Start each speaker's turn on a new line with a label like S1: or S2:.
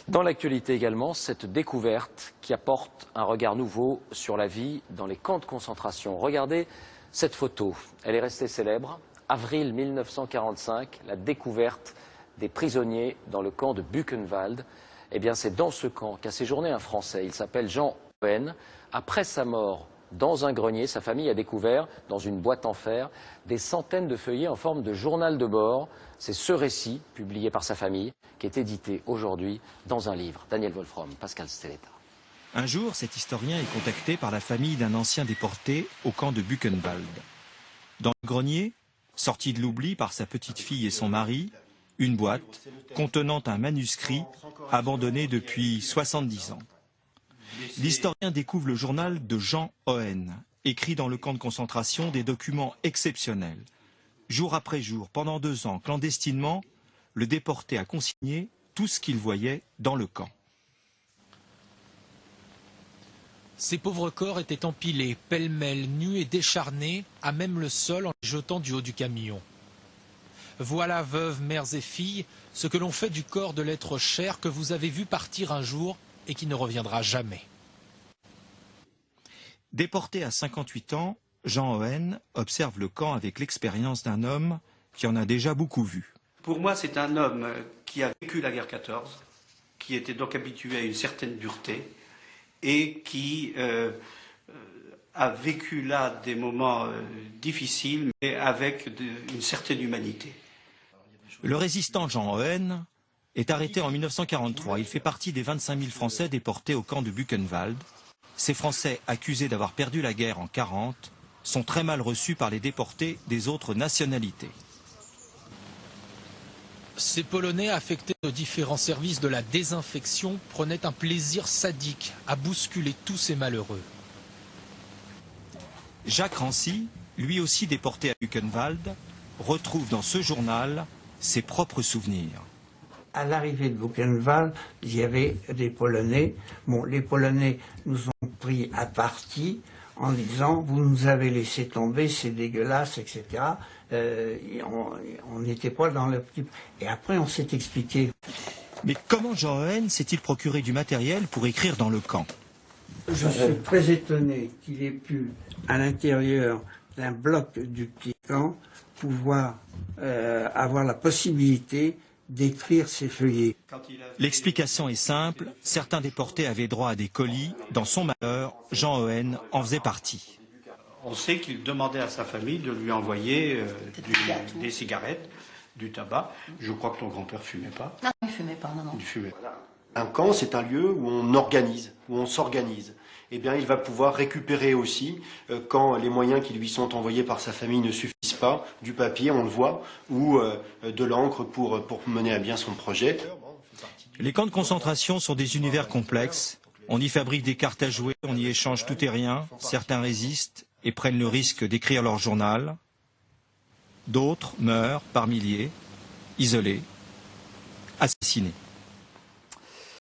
S1: Dans l'actualité également, cette découverte qui apporte un regard nouveau sur la vie dans les camps de concentration. Regardez cette photo, elle est restée célèbre. Avril 1945, la découverte des prisonniers dans le camp de Buchenwald. Eh bien, c'est dans ce camp qu'a séjourné un Français. Il s'appelle Jean Ohen. Après sa mort, dans un grenier, sa famille a découvert, dans une boîte en fer, des centaines de feuillets en forme de journal de bord. C'est ce récit, publié par sa famille, qui est édité aujourd'hui dans un livre. Daniel Wolfram, Pascal Stelletta.
S2: Un jour, cet historien est contacté par la famille d'un ancien déporté au camp de Buchenwald. Dans le grenier, sorti de l'oubli par sa petite fille et son mari, une boîte contenant un manuscrit abandonné depuis 70 ans. L'historien découvre le journal de Jean Ohen, écrit dans le camp de concentration des documents exceptionnels. Jour après jour, pendant 2 ans, clandestinement, le déporté a consigné tout ce qu'il voyait dans le camp.
S3: Ces pauvres corps étaient empilés, pêle-mêle, nus et décharnés, à même le sol en les jetant du haut du camion. Voilà, veuves, mères et filles, ce que l'on fait du corps de l'être cher que vous avez vu partir un jour et qui ne reviendra jamais.
S2: Déporté à 58 ans, Jean Ohen observe le camp avec l'expérience d'un homme qui en a déjà beaucoup vu.
S4: Pour moi, c'est un homme qui a vécu la guerre 14, qui était donc habitué à une certaine dureté et qui a vécu là des moments difficiles, mais avec une certaine humanité.
S2: Le résistant Jean Ohen est arrêté en 1943. Il fait partie des 25 000 Français déportés au camp de Buchenwald. Ces Français, accusés d'avoir perdu la guerre en 1940, sont très mal reçus par les déportés des autres nationalités.
S3: Ces Polonais affectés aux différents services de la désinfection prenaient un plaisir sadique à bousculer tous ces malheureux.
S2: Jacques Rancy, lui aussi déporté à Buchenwald, retrouve dans ce journal ses propres souvenirs.
S5: À l'arrivée de Buchenwald, il y avait des Polonais. Bon, les Polonais nous ont pris à partie en disant « vous nous avez laissé tomber, c'est dégueulasse, etc. » On n'était pas dans le petit... Et après, on s'est expliqué.
S2: Mais comment Jean Ohen s'est-il procuré du matériel pour écrire dans le camp?
S5: Je suis très étonné qu'il ait pu, à l'intérieur d'un bloc du petit camp, pouvoir avoir la possibilité d'écrire ces feuillets.
S2: L'explication est simple, certains déportés avaient droit à des colis. Dans son malheur, Jean Ohen en faisait partie.
S4: On sait qu'il demandait à sa famille de lui envoyer des cigarettes, du tabac. Je crois que ton grand-père ne fumait pas.
S6: Non, il ne fumait pas, non.
S4: Il fumait.
S7: Un camp, c'est un lieu où on organise, où on s'organise. Eh bien, il va pouvoir récupérer aussi, quand les moyens qui lui sont envoyés par sa famille ne suffisent pas, du papier, on le voit, ou de l'encre pour mener à bien son projet.
S2: Les camps de concentration sont des univers complexes. On y fabrique des cartes à jouer, on y échange tout et rien. Certains résistent et prennent le risque d'écrire leur journal. D'autres meurent par milliers, isolés, assassinés.